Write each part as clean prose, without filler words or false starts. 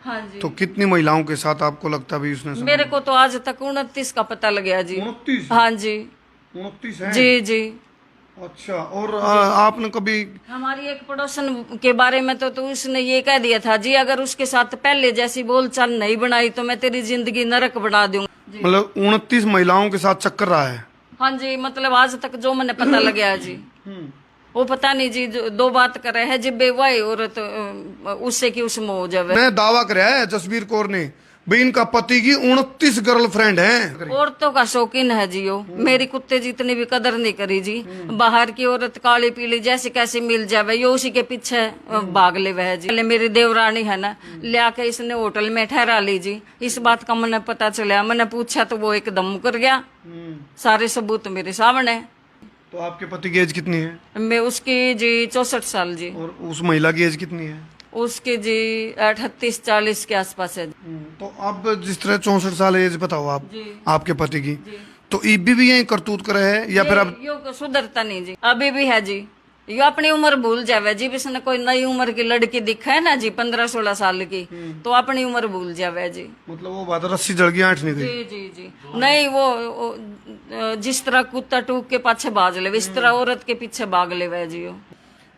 हाँ जी। तो कितनी महिलाओं के साथ आपको लगता भी उसने मेरे को तो आज तक 29 का पता लग गया जी। 29? हाँ जी 29 है? जी जी। अच्छा। और आपने कभी हमारी एक पड़ोसन के बारे में तो उसने ये कह दिया था जी, अगर उसके साथ पहले जैसी बोलचाल नहीं बनाई तो मैं तेरी जिंदगी नरक बना दूंगा। मतलब 29 महिलाओं के साथ चक्कर रहा है? हाँ जी, मतलब आज तक जो मैंने पता लग गया जी। वो पता नहीं जी, जो दो बात कर रहे हैं जब वही औरत उससे की उसमें हो जावे। ने दावा कराया है जसबीर कौर ने भाई इनका पति की 29 गर्लफ्रेंड है। औरतों का शौकीन है जी वो। मेरी कुत्ते जितनी भी कदर नहीं करी जी। बाहर की औरत काली पीली जैसे कैसे मिल जावे यो उसी के पीछे भाग ले वह जी। पहले मेरी देवरानी है ना, लिया के इसने होटल में ठहरा ली जी। इस बात का मैंने पता चला, मैंने पूछा तो वो एकदम मुकर गया। सारे सबूत मेरे सामने। तो आपके पति की एज कितनी है? मैं उसकी जी 64 साल जी। और उस महिला की एज कितनी है? उसके जी 38-40 के आसपास है। तो अब जिस तरह 64 साल एज बताओ आप जी। आपके पति की, तो ईबी भी यही करतूत करे है या फिर अब? यो सुधरता नहीं जी, अभी भी है जी। यो अपनी उम्र भूल जावे जी। इसने कोई नई उम्र की लड़की दिखा है ना जी 15-16 साल की, तो अपनी उम्र भूल जावे जी। मतलब वो बात रस्सी जड़ गई आंट नहीं गई। जी जी जी। नहीं वो जिस तरह कुत्ता टूक के पाछे भाग ले इस तरह औरत के पीछे भाग ले वह जी।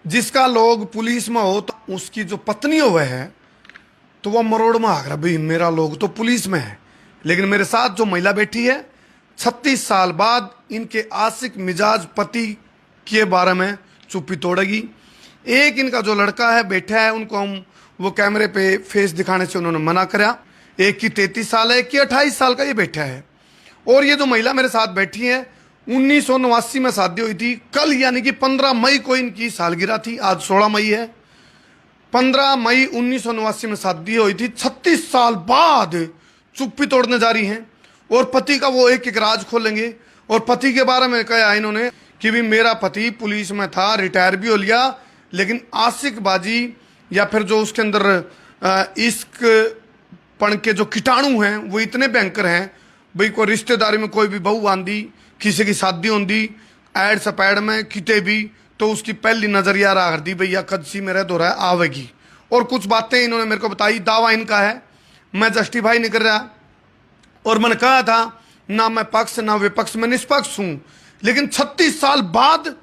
जिसका लोग पुलिस में हो तो उसकी जो पत्नी हो वह है तो वह मरोड़ में आग रहा भाई मेरा लोग तो पुलिस में है। लेकिन मेरे साथ जो महिला बैठी है 36 साल बाद इनके आशिक मिजाज पति के बारे में चुप्पी तोड़ेगी। एक इनका जो लड़का है बैठा है उनको हम वो कैमरे पे फेस दिखाने से उन्होंने मना करा। एक की 33 साल है, एक की 28 साल का ये बैठा है। और ये जो महिला मेरे साथ बैठी है 1989 में शादी हुई थी। कल यानी कि 15 मई को इनकी सालगिरह थी। आज 16 मई है। 15 मई 1989 में शादी हुई थी। 36 साल बाद चुप्पी तोड़ने जा रही हैं और पति का वो एक एक राज खोलेंगे। और पति के बारे में कहा इन्होंने कि भी मेरा पति पुलिस में था, रिटायर भी हो लिया, लेकिन आशिकबाजी या फिर जो उसके अंदर इश्क पण के जो कीटाणु हैं वो इतने भयंकर हैं भाई कोई रिश्तेदारी में कोई भी बहू आंदी, किसी की शादी होंदी, ऐड सपैड में किते भी तो उसकी पहली नजरिया रहा कर दी भैया कदसी में रह दो रहा आवेगी। और कुछ बातें इन्होंने मेरे को बताई। दावा इनका है, मैं जस्टिफाई नहीं कर रहा और मैंने कहा था ना मैं पक्ष ना विपक्ष में निष्पक्ष हूं। लेकिन 36 साल बाद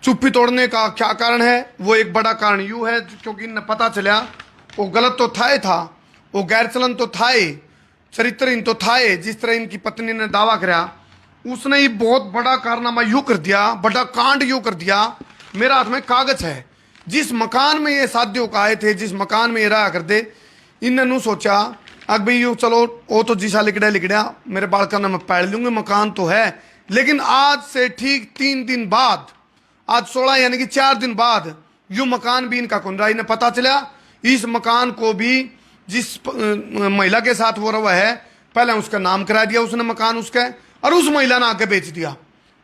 चुप्पी तोड़ने का क्या कारण है? वो एक बड़ा कारण यूं है क्योंकि इन्हें पता चला वो गलत तो था, वो गैर चलन तो था, चरित्रहीन तो था। जिस तरह इनकी पत्नी ने दावा करा उसने ही बहुत बड़ा कारनामा यूं कर दिया, बड़ा कांड यूं कर दिया। मेरा हाथ में कागज है, जिस मकान में ये शादियों का आए थे, जिस मकान में ये रहा करते, इन्होंने सोचा अब भाई यूँ चलो वो तो जिसा लिकड़ा मेरे बालका ने मैं पैड़ लूंगे, मकान तो है। लेकिन आज से ठीक 3 दिन बाद, आज 16 यानी कि 4 दिन बाद यूं मकान भी इनका खुल रहा। इन्हें पता चला इस मकान को भी जिस महिला के साथ वो रहा है पहले उसका नाम करा दिया उसने मकान उसका, और उस महिला ने आके बेच दिया।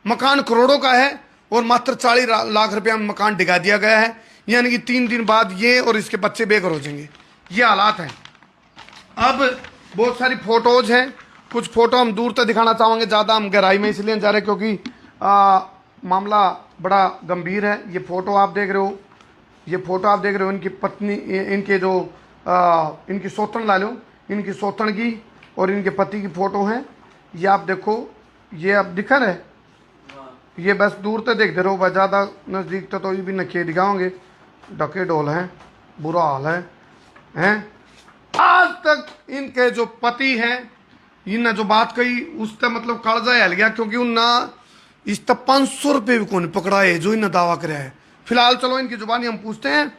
मकान करोड़ों का है और मात्र 40 लाख रुपया में मकान डिगा दिया गया है। यानी कि 3 दिन बाद ये और इसके बच्चे बेघर हो जाएंगे। ये हालात हैं। अब बहुत सारी फोटोज हैं, कुछ फोटो हम दूर तक दिखाना चाहेंगे, ज़्यादा हम गहराई में इसलिए जा रहे क्योंकि मामला बड़ा गंभीर है। ये फोटो आप देख रहे हो, ये फोटो आप देख रहे हो इनकी पत्नी, इनके जो इनकी सौतन ला लो, इनकी सौतन की और इनके पति की फोटो हैं। ये आप देखो, ये आप दिखा रहे, ये बस दूर तक देखते रहो, बस ज़्यादा नज़दीक तक तो ये भी नखे दिखाओगे। डके डोल हैं, बुरा हाल है। आज तक इनके जो पति हैं इनने जो बात कही उससे मतलब कालजा हिल गया क्योंकि उनना इस तक 500 रुपये भी कौन पकड़ा है जो इन्हें दावा कराया है। फिलहाल चलो इनकी जुबानी हम पूछते हैं।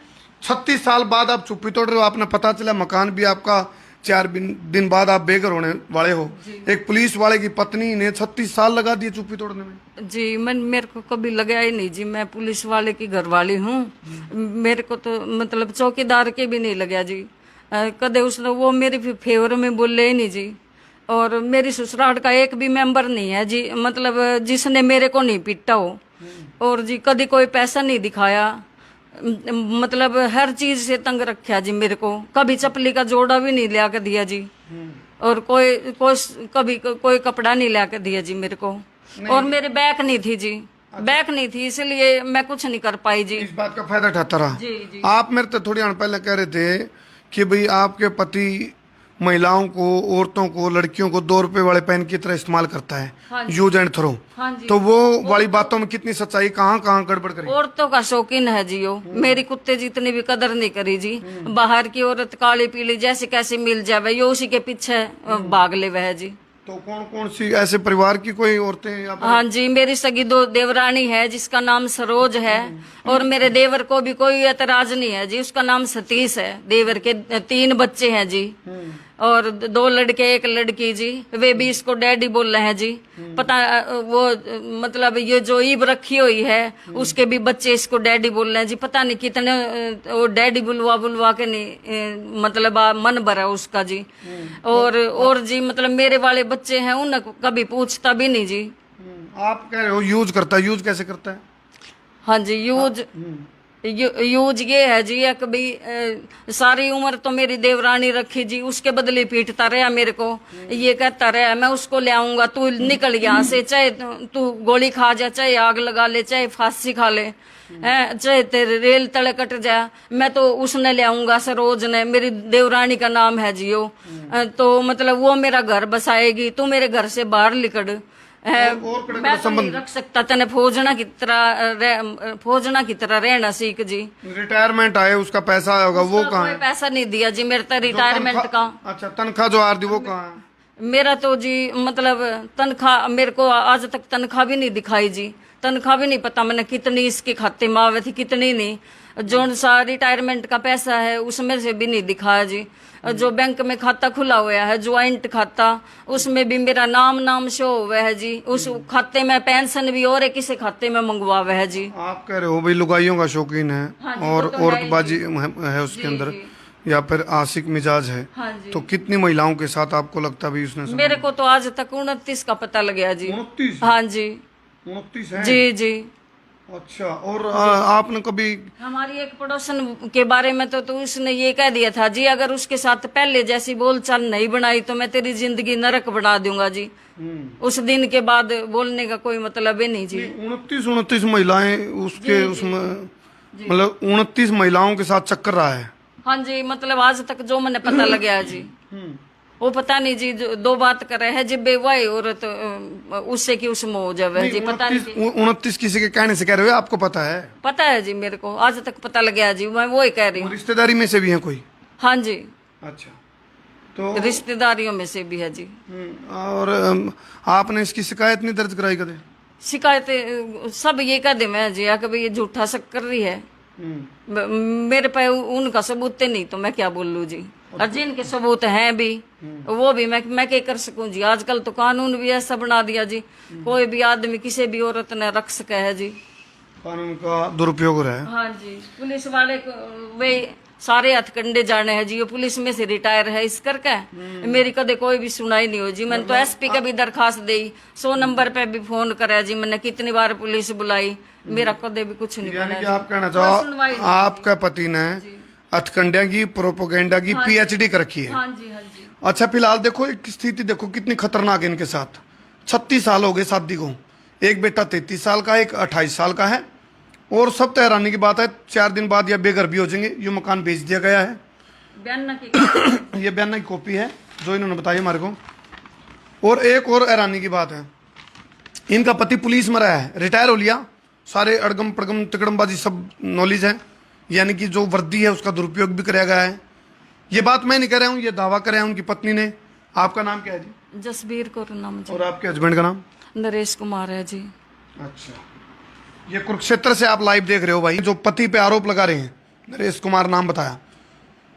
36 साल बाद आप चुप्पी तोड़ रहे हो, आपने पता चला मकान भी आपका 4 दिन बाद आप बेघर होने वाले हो। एक पुलिस वाले की पत्नी ने 36 साल लगा दिए चुप्पी तोड़ने में। जी मेरे को कभी लगा ही नहीं जी, मैं पुलिस वाले की घरवाली हूँ। मेरे को तो मतलब चौकीदार के भी नहीं लगा जी। कदे उसने वो मेरे फेवर में बोले ही नहीं जी। और मेरी ससुराल का एक भी मेंबर नहीं है जी, मतलब जिसने मेरे को नहीं पीटा हो। और जी कभी कोई पैसा नहीं दिखाया, मतलब हर चीज से तंग रखा जी मेरे को। कभी चपली का जोड़ा भी नहीं ला के दिया जी। और कभी कोई कपड़ा नहीं ला के दिया जी मेरे को। और मेरे बैक नहीं थी जी, बैक नहीं थी, इसलिए मैं कुछ नहीं कर पाई जी। इस बात का फायदा उठाता रहा। जी जी। आप मेरे तो थोड़ी पहले कह रहे थे कि भाई आपके पति महिलाओं को, औरतों को, लड़कियों को 2 रुपए वाले पेन की तरह इस्तेमाल करता है, हाँ जी। Use and throw. हाँ जी। तो वो वाली बातों में कितनी सच्चाई, कहाँ कहाँ गड़बड़ करी? औरतों का शौकीन है जी वो, मेरी कुत्ते जितनी भी कदर नहीं करी जी। बाहर की औरत काली पीली जैसे कैसे मिल जावे, यो उसी के पीछे भाग ले वह जी। तो कौन कौन सी ऐसे परिवार की कोई औरतें यहाँ पर? हाँ जी, मेरी सगी 2 देवरानी है जिसका नाम सरोज है, और मेरे देवर को भी कोई एतराज नहीं है जी, उसका नाम सतीश है। देवर के 3 बच्चे हैं जी, और 2 लड़के 1 लड़की जी। वे भी इसको डैडी बोल रहे हैं जी। पता वो मतलब ये जो ईब रखी हुई है उसके भी बच्चे इसको डैडी बोल रहे हैं जी। पता नहीं कितने वो डैडी बुलवा बुलवा के नहीं मतलब मन भरा उसका जी। और जी मतलब मेरे वाले बच्चे हैं उन कभी पूछता भी नहीं जी। आप कह रहे हो यूज करता है, यूज कैसे करता है? हाँ जी, यूज ये है जी, एक भी सारी उम्र तो मेरी देवरानी रखी जी, उसके बदले पीटता रहा मेरे को। ये कहता रहा मैं उसको ले आऊंगा, तू निकल यहाँ से, चाहे तू गोली खा जा, चाहे आग लगा ले, चाहे फांसी खा ले, चाहे तेरे रेल तले कट जा, मैं तो उसने ले आऊंगा, सरोज ने, मेरी देवरानी का नाम है जी वो। तो मतलब वो मेरा घर बसाएगी, तू मेरे घर से बाहर निकल। मैं तो नहीं रख सकता तने फौजना की तरह रहना सीख जी। रिटायरमेंट आए उसका पैसा होगा, वो कहाँ कोई है? पैसा नहीं दिया जी मेरे तो रिटायरमेंट का। अच्छा, तनख्वाह जो आ रही वो कहाँ है? मेरा तो जी मतलब तनख्वाह मेरे को आज तक तनख्वाह भी नहीं दिखाई जी। तनख्वाह भी नहीं पता मैंने कितनी इसके खाते में आवे थी, कितनी नहीं। जो सा रिटायरमेंट का पैसा है उसमें से भी नहीं दिखाया जी। जो बैंक में खाता खुला हुआ है ज्वाइंट खाता, उसमें भी मेरा नाम शो हुआ है जी। उस खाते में पेंशन भी और किसी खाते में मंगवा हुआ है जी। आप कह रहे हो भाई लुगाइयों का शौकीन है, हाँ जी, और वो तो है औरतबाजी है उसके अंदर, या फिर आशिक मिजाज है। हाँ जी। तो कितनी महिलाओं के साथ आपको लगता भी उसने? मेरे को तो आज तक 29 का पता लग गया जी। 29? हाँ जी, 29 है? जी जी। अच्छा, और आपने कभी? हमारी एक पड़ोसन के बारे में तो उसने ये कह दिया था जी, अगर उसके साथ पहले जैसी बोलचाल नहीं बनाई तो मैं तेरी जिंदगी नरक बना दूंगा जी। उस दिन के बाद बोलने का कोई मतलब ही नहीं जी। 29 महिलाएं उसके उसमें, मतलब 29 महिलाओं के साथ चक्कर रहा है? हाँ जी, मतलब आज तक जो मैंने पता लगा है जी। वो पता नहीं जी, जो 2 बात कर रहे हैं जब वही औरत उससे की उसमें हो जावे जी। पता नहीं 29 किसी के कहने से कह रहे हो, आपको पता है? पता है जी, मेरे को आज तक पता लग गया जी, मैं वो ही कह रही हूँ। रिश्तेदारी में से भी है कोई? हाँ जी, अच्छा, तो रिश्तेदारियों में से भी है जी। और आपने इसकी शिकायत नहीं दर्ज कराई कदे? शिकायतें सब ये कह दे मैं जी, कभी ये झूठा शक कर रही है। मेरे पे उनका सबूत नहीं तो मैं क्या बोल लूँ जी। और जिनके सबूत हैं भी वो भी मैं क्या कर सकूं जी। आजकल तो कानून भी ऐसा बना दिया जी, कोई भी आदमी किसी भी औरत ने रख सके है जी। कानून का दुरुपयोग हो रहा है। हाँ जी, पुलिस वाले वे सारे हथकंडे जाने हैं जी। ये पुलिस में से रिटायर है इस करके मेरी कदे कोई भी सुनाई नहीं हो जी। मैंने तो एसपी का भी दरखास्त दी, 100 नंबर पे भी फोन करा जी मैंने, कितनी बार पुलिस बुलाई, मेरा कदे भी कुछ नहीं यानी बना कि जी। आप कहना चाहो आपका पति ने हथकंडे की, प्रोपोगेंडा की पीएचडी कर रखी है? हाँ जी, हाँ जी। अच्छा, फिलहाल देखो एक स्थिति देखो कितनी खतरनाक है इनके साथ। 36 साल हो गए शादी को, एक बेटा 33 साल का है, एक 28 साल का है, और सब तो हैरानी की बात है 4 दिन बाद या बेघर भी हो जाएंगे। ये मकान बेच दिया गया है। बयाना की ये बयाना की कॉपी है जो इन्होंने बताई हमारे को। और एक और हैरानी की बात है, इनका पति पुलिस में रहा है, रिटायर हो लिया, सारे अड़गम पड़गम तिकड़मबाजी सब नॉलेज है, यानी कि जो वर्दी है उसका दुरुपयोग भी कराया गया है। ये बात मैं नहीं कह रहा हूँ, ये दावा कर रहा है उनकी पत्नी ने। आपका नाम क्या है जी? जसबीर कौर नाम जी। और आपके हस्बैंड का नाम? नरेश कुमार है जी। अच्छा, ये कुरुक्षेत्र से आप लाइव देख रहे हो भाई। जो पति पे आरोप लगा रहे हैं, नरेश कुमार नाम बताया,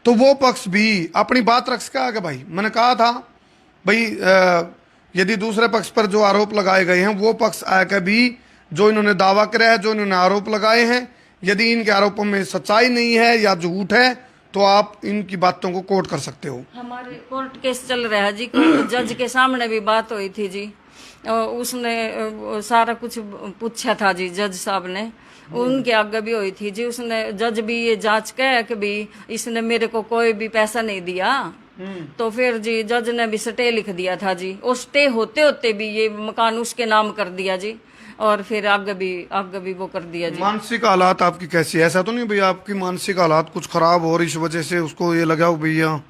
तो वो पक्ष भी अपनी बात रख सका आगे भाई। मैंने कहा था भाई यदि दूसरे पक्ष पर जो आरोप लगाए गए हैं वो पक्ष आकर भी जो इन्होंने दावा किया है, जो इन्होंने आरोप लगाए हैं, यदि इनके आरोपों में सच्चाई नहीं है या झूठ है तो आप इनकी बातों को कोर्ट कर सकते हो। हमारे कोर्ट केस चल रहा है जी, जज के सामने भी बात हुई थी जी। उसने सारा कुछ पूछा था जी, जज साहब ने, उनके आगे भी हुई थी जी। उसने जज भी ये जांच के कि भी इसने मेरे को कोई भी पैसा नहीं दिया, तो फिर जी जज ने भी स्टे लिख दिया था जी। और स्टे होते होते भी ये मकान उसके नाम कर दिया जी। और फिर आगे भी वो कर दिया जी। मानसिक हालात आपकी कैसी है? ऐसा तो नहीं भैया आपकी मानसिक हालात कुछ खराब और इस वजह से उसको ये लगा हो भैया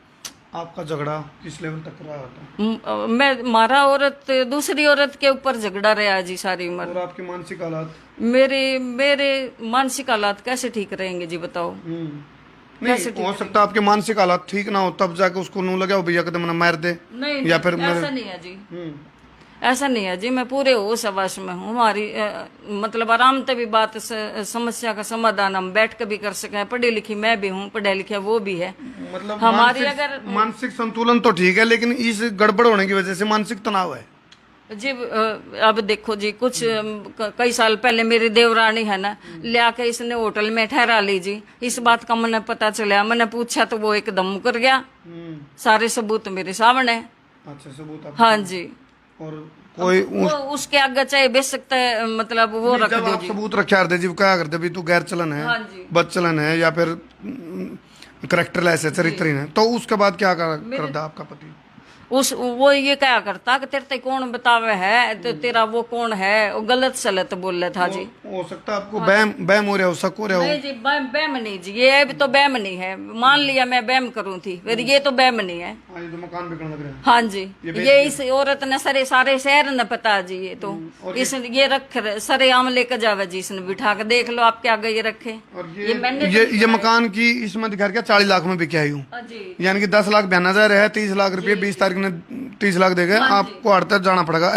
आपका झगड़ा किस लेवल तक रहा था? मैं मारा औरत दूसरी औरत के ऊपर झगड़ा रहा जी सारी उम्र। और आपकी मानसिक हालात? मेरे मेरे मानसिक हालात कैसे ठीक रहेंगे जी बताओ? नहीं हो सकता आपके मानसिक हालात ठीक ना हो तब जाके उसको नू लगा हो भैया कदम मना मार दे, नहीं या फिर ऐसा नहीं है जी, ऐसा नहीं है जी। मैं पूरे होश हवास में हूँ। हमारी मतलब आराम से भी बात समस्या का समाधान हम बैठ कर भी कर सके। पढ़ी लिखी मैं भी हूँ, पढ़े लिखे वो भी है। मतलब हमारी अगर मानसिक संतुलन तो ठीक है लेकिन इस गड़बड़ होने की वजह से मानसिक तनाव है जी। अब देखो जी कुछ कई साल पहले मेरी देवरानी है ना, ले आके इसने होटल में ठहरा ली जी। इस बात का मैंने पता चला, मैंने पूछा तो वो एकदम मुकर गया। सारे सबूत मेरे सामने। अच्छा सबूत आप? हाँ जी। और कोई वो उसके आगे चाहे बेच सकता है, मतलब वो रख जब दो आप जी। सबूत रखे जी वो क्या करते भी तू गैर चलन है, हाँ जी। बद चलन है या फिर करेक्टरलेस है, चरित्रहीन है, तो उसके बाद क्या करता आपका पति? वो ये क्या करता कि तेरे ते कौन बतावे है, तो तेरा वो कौन है, वो गलत सलत बोल रहा था जी। हो सकता है आपको बैम बैम हो रहा हो, शक हो रहा हो। नहीं जी, बैम नहीं जी, ये भी तो बैम नहीं है। मान लिया मैं बैम करूँ थी, फिर ये तो बैम नहीं है। हाँ, ये तो मकान बिकने लग रहा है। हाँ जी, ये इस औरत ने सारे शहर ने पता जी। ये तो इस ये रख सरे आम लेकर जावे जी, इसने बिठा के देख लो आपके आगे ये रखे। और मैंने ये मकान की इसमें दिखा क्या 40 लाख में बिका हूँ, जी। यानी कि 10 लाख बयाना जा रहा है, 30 लाख रुपये 20 तारीख ने 30 लाख देगा। आपको हर तक जाना पड़ेगा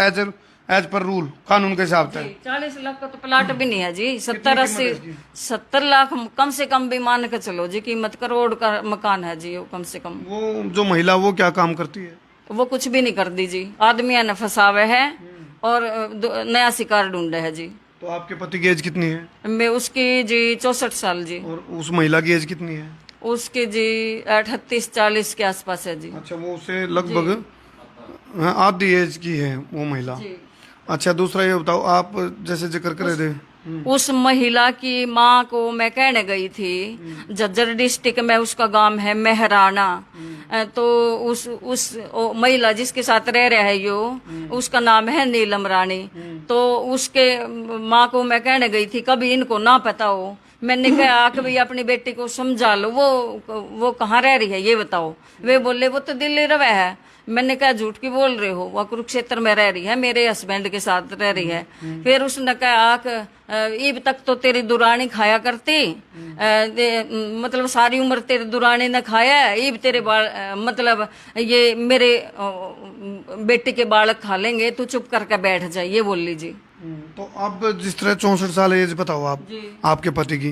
एज पर रूल, कानून के हिसाब से। 40 लाख का तो प्लाट भी नहीं है जी। 70 लाख कम से कम भी मान के चलो जी, कीमत करोड़ का मकान है जी वो कम से कम। वो जो महिला वो क्या काम करती है? वो कुछ भी नहीं कर दी जी, आदमिया ने फंसावे है और नया शिकार ढूंढे है जी। तो आपके पति की एज कितनी है? मैं उसकी जी 64 साल जी। और उस महिला की एज कितनी है? उसकी जी 38-40 के आसपास है जी। अच्छा, वो उसे लगभग आधी एज की है वो महिला। अच्छा, दूसरा ये बताओ, आप जैसे जिक्र कर रहे थे उस महिला की माँ को मैं कहने गई थी, झज्जर डिस्ट्रिक्ट में उसका गांव है मेहराना। तो उस महिला जिसके साथ रह रहा है यो, उसका नाम है नीलम रानी। तो उसके माँ को मैं कहने गई थी कभी इनको ना पता हो। मैंने कहा कि भाई अपनी बेटी को समझा लो, वो कहाँ रह रही है ये बताओ। वे बोले वो तो दिल्ली रवे है। मैंने कहा झूठ की बोल रहे हो, वो कुरुक्षेत्र में रह रही है, मेरे हस्बैंड के साथ रह रही है। फिर उसने कहा ईब तक तो तेरी दुरानी खाया करती, मतलब सारी उम्र तेरी दुरानी ने खाया है, ईब तेरे मतलब ये मेरे बेटे के बालक खा लेंगे, तू चुप करके बैठ जाए, ये बोल लीजिए। तो अब जिस तरह 64 साल एज बताओ आप आपके पति की,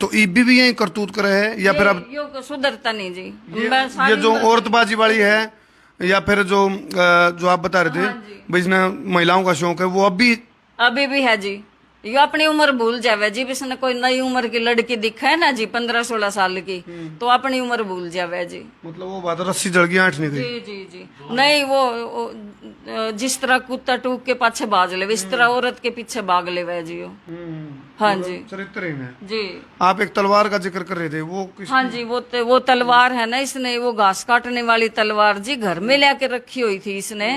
तो ईबी भी यही करतूत करे है या फिर अब यो सुधरता नहीं जी। ये जो औरतबाजी वाली है या फिर जो आप बता रहे थे भाई इसने महिलाओं का शौक है, वो अभी भी है जी। ये अपनी उम्र भूल जावे जी। इसने कोई नई उम्र की लड़की दिखा है ना जी 15-16 साल की, तो अपनी उम्र भूल जावे जी। मतलब वो बात रस्सी जड़ गई आठ नहीं गई। जी नहीं, वो जिस तरह कुत्ता टूक के पाछे भाग ले, इस तरह औरत के पीछे भाग ले वे जी। हाँ जी, चरित्रहीन है जी। आप एक तलवार का जिक्र कर रहे थे, वो हाँ जी, वो तलवार है ना, इसने वो घास काटने वाली तलवार जी घर में लेके रखी हुई थी इसने।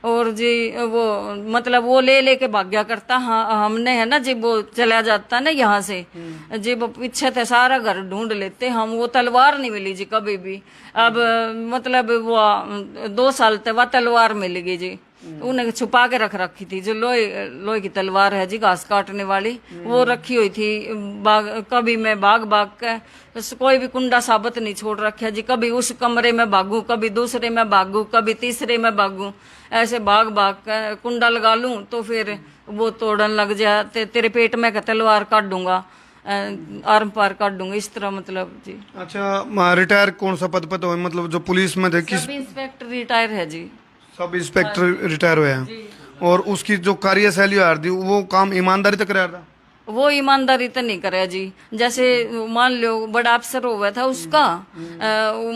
और जी वो मतलब वो लेके भाग्या करता। हाँ, हमने है ना जी, वो चला जाता ना यहाँ से जी, वो पीछे थे सारा घर ढूंढ लेते हम, वो तलवार नहीं मिली जी कभी भी। अब मतलब वो 2 साल तक वह तलवार मिल गई जी। उन्हें छुपा के रख रखी थी, जो लोहे की तलवार है जी घास काटने वाली, वो रखी हुई थी कभी मैं भाग के कोई भी कुंडा साबित नहीं छोड़ रखा जी। कभी उस कमरे में भागू, कभी दूसरे में भागू, कभी तीसरे में भागू, ऐसे भाग के कुंडा लगा लूं तो फिर वो तोड़न लग जाए, तेरे पेट में का तलवार काट दूंगा, आर्म पार काट दूंगा, इस तरह मतलब जी। अच्छा, रिटायर कौन सा पद पर हो, मतलब जो पुलिस में थे? सब इंस्पेक्टर रिटायर है जी। सब इंस्पेक्टर रिटायर हुए हैं। और उसकी जो कार्यशैली थी वो काम ईमानदारी तक रहा था? वो ईमानदारी तो नहीं करे जी। जैसे मान लो बड़ा अफसर हुआ था उसका,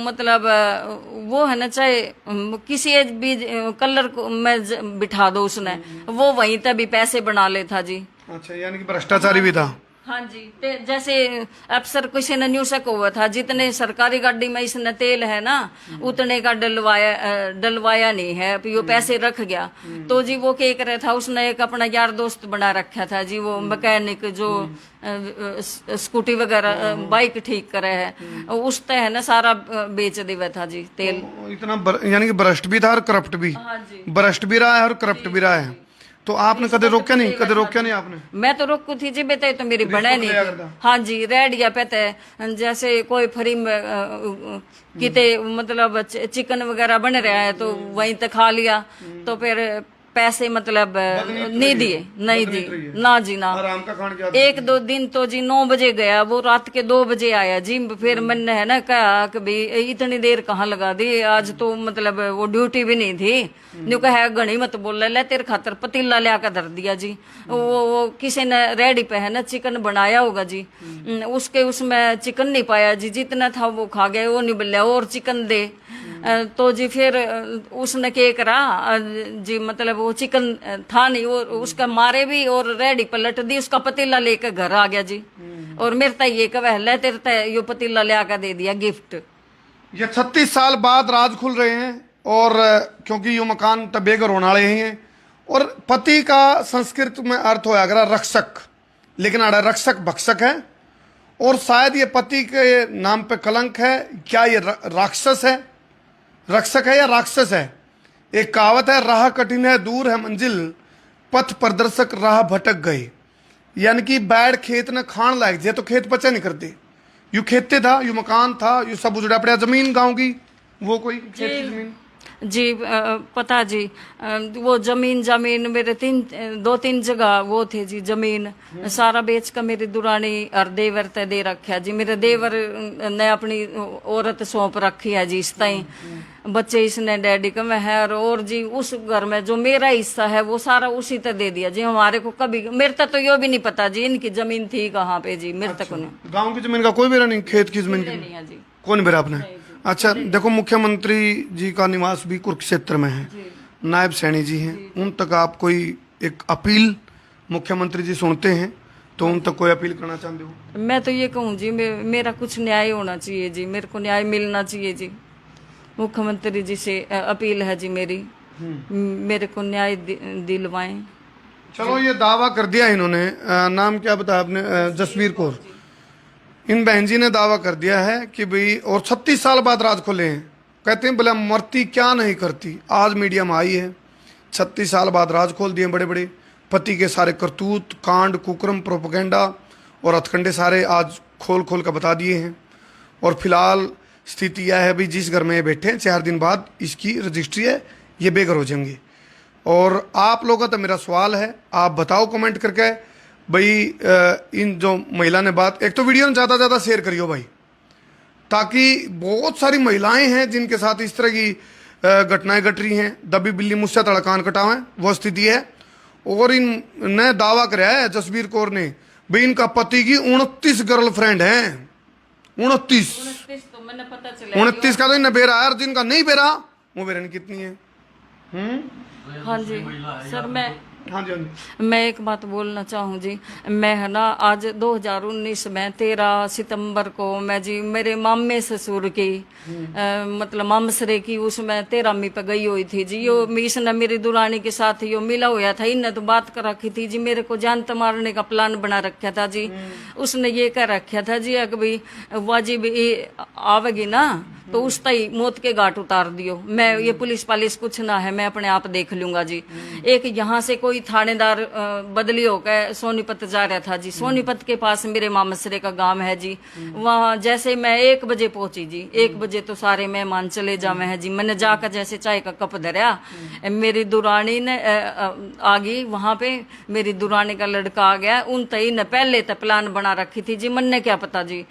मतलब वो है ना, चाहे किसी भी कलर में बिठा दो उसने, वो वहीं तक भी पैसे बना लेता जी। अच्छा, यानी कि भ्रष्टाचारी भी था? हाँ जी, जैसे अफसर किसी ने न्यू शक हुआ था, जितने सरकारी गाड़ी में इसने तेल है ना उतने का डलवाया नहीं है, अब यो पैसे रख गया। तो जी वो क्या करे था, उसने एक अपना यार दोस्त बना रखा था जी, वो मैकेनिक जो स्कूटी वगैरह बाइक ठीक करे है, उस है ना सारा बेच दिया था जी तेल। इतना यानी कि भ्रष्ट भी था और करप्ट भी, हाँ जी, भ्रष्ट भी रहा है और करप्ट भी रहा है। तो आपने कदे रोका नहीं, कदे रोका नहीं आपने? मैं तो रोकू थी जी, बेटे तो मेरी बने नहीं थी। हाँ जी, रेडिया पे थे, जैसे कोई फ्री में किते मतलब चिकन वगैरह बन रहा है तो वहीं तक खा लिया, तो फिर पैसे मतलब नहीं दिए, नहीं दिए ना जी ना। आराम का खान क्या? एक दो दिन तो जी 9 बजे गया, वो रात के 2 बजे आया जी। फिर मैंने है ना कहा कि भाई इतनी देर कहाँ लगा दी, आज तो मतलब वो ड्यूटी भी नहीं थी। न्यू कहा घनी मत बोल, ले तेरे खातर पतीला लिया कर धर दिया जी। वो किसी ने रेडी पे है ना चिकन बनाया होगा जी, उसके उसमें चिकन नहीं पाया जी, जितना था वो खा गए, वो नहीं बोलिया और चिकन दे। तो जी फिर उसने क्या करा जी, मतलब वो चिकन था नहीं, वो उसका मारे भी और रेडी पलट दी, उसका पतीला लेकर घर आ गया जी। और मेरे तय ये कह ले तेरे तय यो पतीला ले आकर दे दिया गिफ्ट। ये 36 साल बाद राज खुल रहे हैं, और क्योंकि यो मकान तो बेघर होने वाले ही हैं। और पति का संस्कृत में अर्थ होया करा रक्षक, लेकिन आड़ा रक्षक भक्षक है, और शायद ये पति के नाम पे कलंक है। क्या ये राक्षस है, रक्षक है या राक्षस है? एक कहावत है, राह कठिन है दूर है मंजिल, पथ प्रदर्शक राह भटक गए। यानी कि बैड खेत ने खान लायक जे तो खेत पचा नहीं करते, यू खेते था, यू मकान था, यू सब उजड़ा पड़ा जमीन गांव की, वो कोई खेत की जमीन जी पता जी, वो जमीन मेरे 2-3 जगह वो थे जी जमीन, सारा बेच कर मेरी दुरानी और देवर ते दे रखा जी। मेरे देवर ने अपनी औरत सौंप रखी है जी, इस ताई बच्चे इसने डैडी का में है, और जी उस घर में जो मेरा हिस्सा है वो सारा उसी तक दे दिया जी। हमारे को कभी मेरे तक तो यो भी नहीं पता जी इनकी जमीन थी कहाँ पे जी, मेरे तक नहीं। गांव की जमीन का कोई बेरा नहीं, खेत की जमीन की नहीं है जी, कौन बेरा आपने? अच्छा देखो, मुख्यमंत्री जी का निवास भी कुरुक्षेत्र में है, नायब सैनी जी हैं, उन तक आप कोई एक अपील मुख्यमंत्री जी सुनते हैं तो उन तक कोई अपील करना चाहते हो? मैं तो ये कहूँ जी, मेरा कुछ न्याय होना चाहिए जी, मेरे को न्याय मिलना चाहिए जी। मुख्यमंत्री जी से अपील है जी मेरी, मेरे को न्याय दिलवाएं। चलो, ये दावा कर दिया इन्होंने, नाम क्या बताया आपने? जसवीर कौर। इन बहन जी ने दावा कर दिया है कि भाई, और 36 साल बाद राज खोले हैं, कहते हैं भला मरती क्या नहीं करती। आज मीडिया में आई है, 36 साल बाद राज खोल दिए बड़े बड़े, पति के सारे करतूत कांड कुक्रम प्रोपगेंडा और हथकंडे सारे आज खोल खोल कर बता दिए हैं। और फिलहाल स्थिति यह है भाई, जिस घर में ये बैठे हैं 4 दिन बाद इसकी रजिस्ट्री है, ये बेघर हो जाएंगे। और आप लोगों का तो मेरा सवाल है, आप बताओ कमेंट करके भाई, इन जो महिला ने बात, एक तो वीडियो में ज़्यादा से ज़्यादा शेयर करियो भाई, ताकि बहुत सारी महिलाएं हैं जिनके साथ इस तरह की घटनाएं घट रही हैं। दबी बिल्ली मुझसे तड़कान कटावें, वो स्थिति है। और इनने दावा कराया है जसवीर कौर ने भाई, इनका पति की 29 गर्लफ्रेंड हैं। 29 तो मैंने पता चला 29 का तो इन्हें बेरा है, और जिनका नहीं बेरा वो बेरा कितनी है? हाँ जी सर, हाँ जी, हाँ जी। मैं एक बात बोलना चाहूँ जी। मैं है ना आज 2019 में 13 सितंबर को मैं जी मेरे मामे ससुर की मतलब मामसरे की उसमें 13वीं पे गई हुई थी जी। यो इसने मेरी दुरानी के साथ यो मिला हुआ था, इनने तो बात कर रखी थी जी, मेरे को जान मारने का प्लान बना रखा था जी। उसने ये कह रखा था जी कि भाई वाजिब आवेगी ना तो उस तई मौत के घाट उतार दियो, मैं ये पुलिस पालिस कुछ ना है, मैं अपने आप देख लूंगा जी। एक यहाँ से कोई थानेदार बदली होकर सोनीपत जा रहा था जी, सोनीपत के पास मेरे मामसरे का गांव है जी। वहाँ जैसे मैं 1 बजे पहुंची जी, 1 बजे तो सारे मेहमान चले जावे हैं जी। मैंने जाकर जैसे चाय का कप धरा, मेरी दुरानी ने आ गई वहां पे, मेरी दुरानी का लड़का आ गया, उन तई ने पहले तक प्लान बना रखी थी जी। मन ने क्या पता जी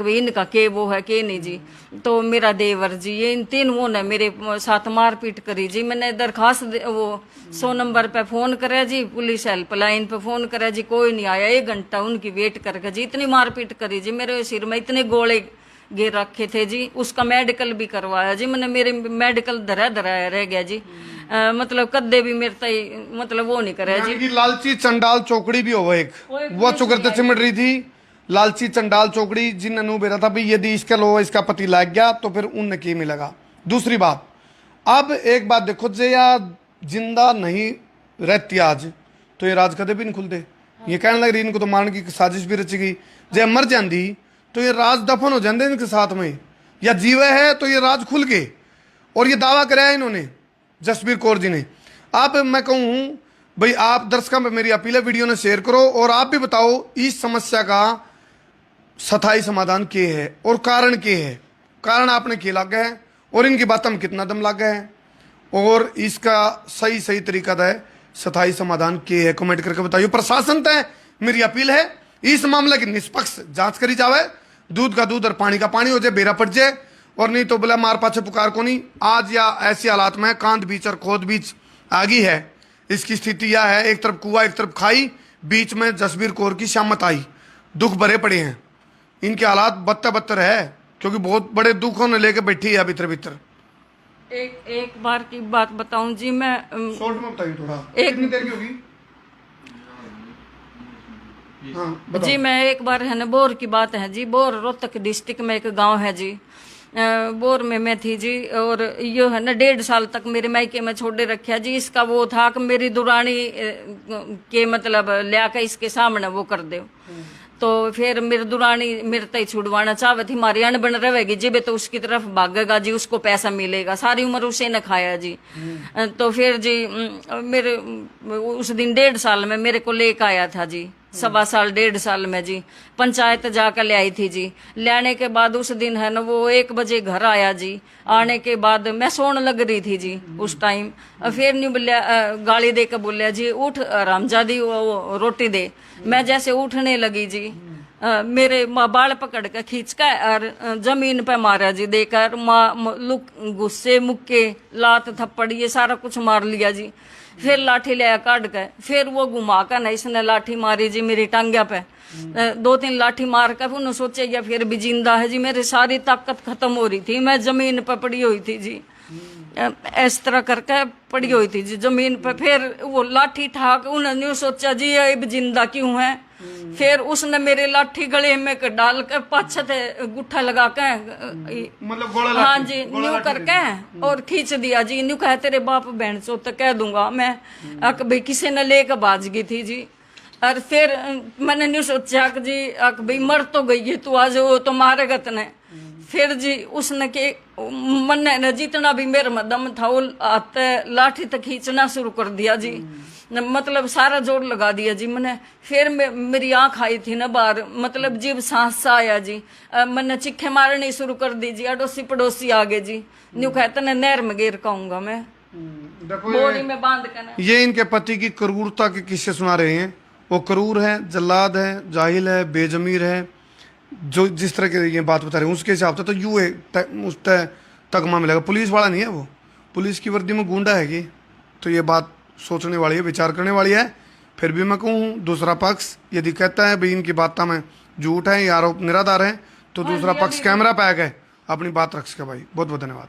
इनका के वो है के नहीं जी। तो मेरा देवर जी, ये इन तीनों ने मेरे साथ मारपीट करी जी। मैंने दरखास्त वो 100 नंबर पे फोन करे जी, पुलिस हेल्पलाइन पे फोन करे जी, कोई नहीं आया। 1 घंटा उनकी वेट करके जी इतनी मारपीट करी जी, मेरे सिर में इतने गोले गिर रखे थे जी। उसका मेडिकल भी करवाया जी मैंने, मेरे मेडिकल धरा रह गया जी। मतलब कदे भी मेरे तई मतलब वो नहीं करे जी। यानी कि लालची चंडाल चौकड़ी भी हो एक वो चुकरते चिमट रही थी। लालची चंडाल चौकड़ी जिन्होंने बेरा था भाई यदि इसका लो इसका पति लग गया तो फिर उन की मिलेगा। दूसरी बात, अब एक बात देखो जे या जिंदा नहीं रहती आज तो ये राज कदे भी नहीं खुलते। ये कहने लग रही इनको तो मारने की साजिश भी रची गई। जे मर जाती तो ये राज दफन हो जाते इनके साथ में, या जीवे है तो ये राज खुल के। और ये दावा कराया इन्होंने जसबीर कौर जी ने। अब मैं कहूँ भाई आप दर्शकों में मेरी अपील है वीडियो ने शेयर करो और आप भी बताओ इस समस्या का स्थायी समाधान क्या है और कारण क्या है। कारण आपने क्या लगा है और इनकी बातों में कितना दम लगा है और इसका सही तरीका है स्थायी समाधान क्या है, कमेंट करके बताइए। प्रशासन तय मेरी अपील है इस मामले की निष्पक्ष जांच करी जावे, दूध का दूध और पानी का पानी हो जाए, बेरा पड़ जाए। और नहीं तो बोला मार पाछे पुकार को नहीं। आज या ऐसे हालात में कांध बीच और खोद बीच आगी है। इसकी स्थिति यह है, एक तरफ कुआ एक तरफ खाई, बीच में जसबीर कौर की शामत आई। दुख भरे पड़े हैं, इनके हालात बदतर है क्योंकि बहुत बड़े दुखों ने लेके बैठी है भीतर भीतर। एक बार की बात बताऊं जी, मैं शॉर्ट में बताइए थोड़ा। कितनी देर की होगी? हाँ, जी मैं एक बार है ना बोर की बात है जी। बोर रोहतक डिस्ट्रिक्ट में एक गांव है जी। बोर में मैं थी जी और ये है ना 1.5 साल तक मेरे मायके में छोड़े रखा जी। इसका वो था कि मेरी दुरानी के मतलब लिया के इसके सामने वो कर दो। तो फिर मेरी दुरानी मेरे तय छुड़वाना चाहती थी, मारी अनबन रहेगी जी तो उसकी तरफ भागेगा जी, उसको पैसा मिलेगा, सारी उम्र उसे न खाया जी। तो फिर जी मेरे उस दिन 1.5 साल में मेरे को लेकर आया था जी, 1.25 साल 1.5 साल में जी पंचायत जाकर ले आई थी जी। लाने के बाद उस दिन है ना वो 1 बजे घर आया जी। आने के बाद मैं सोने लग रही थी जी उस टाइम। फिर नहीं बोलिया, गाली दे के बोलिया जी उठ रामजादी वो रोटी दे। मैं जैसे उठने लगी जी मेरे माँ बाल पकड़ के खींच के और जमीन पे मारा जी। देकर माँ लुक गुस्से मुक्के लात थप्पड़ ये सारा कुछ मार लिया जी। फिर लाठी ले काट के फिर वो घुमा कर ना इसने लाठी मारी जी मेरी टांग्या पे। 2-3 लाठी मार कर उन्होंने सोचेगा फिर भी जिंदा है जी। मेरी सारी ताकत खत्म हो रही थी, मैं जमीन पे पड़ी हुई थी जी। इस तरह करके पड़ी हुई थी जी जमीन पे। फिर वो लाठी ठाक उन्होंने सोचा जी ये अब जिंदा क्यों है। फिर उसने मेरे लाठी गले में डाल कर पाछे से गुट्ठा लगा के मतलब गोला हाँ जी न्यू करके और खींच दिया जी। न्यू कहे तेरे बाप बहन चो तो कह दूंगा मैं भाई किसी ने लेकर भाज गई थी जी। और फिर मैंने न्यू सोचा कि जी भाई मर तो गई है तू आज वो तो मारेगा तने। फिर जी उसने के मन ने जितना भी मेरे में दम था वो आते लाठी तक खींचना शुरू कर दिया जी। मतलब सारा जोर लगा दिया जी मैंने। फिर मेरी आंख आई थी ना बाहर, मतलब जीव सांस सा आया जी। मैंने चिक्खे मारनी शुरू कर दी जी। अड़ोसी पड़ोसी आ गए जी। न्यू कहते ने नहर में गिर कहूंगा मैं बोरी में बांध कर। ये इनके पति की क्रूरता के किस्से सुना रहे हैं। वो क्रूर है, जल्लाद है, जाहिल है, बेजमीर है। जो जिस तरह के ये बात बता रहे हैं उसके हिसाब से तो यू है उस तगमा मिलेगा। पुलिस वाला नहीं है वो, पुलिस की वर्दी में गुंडा है कि। तो ये बात सोचने वाली है, विचार करने वाली है। फिर भी मैं कहूँ दूसरा पक्ष यदि कहता है भाई इनकी बात में झूठ है या आरोप निराधार है तो दूसरा पक्ष कैमरा पे आ गए अपनी बात रख सके भाई। बहुत बहुत धन्यवाद।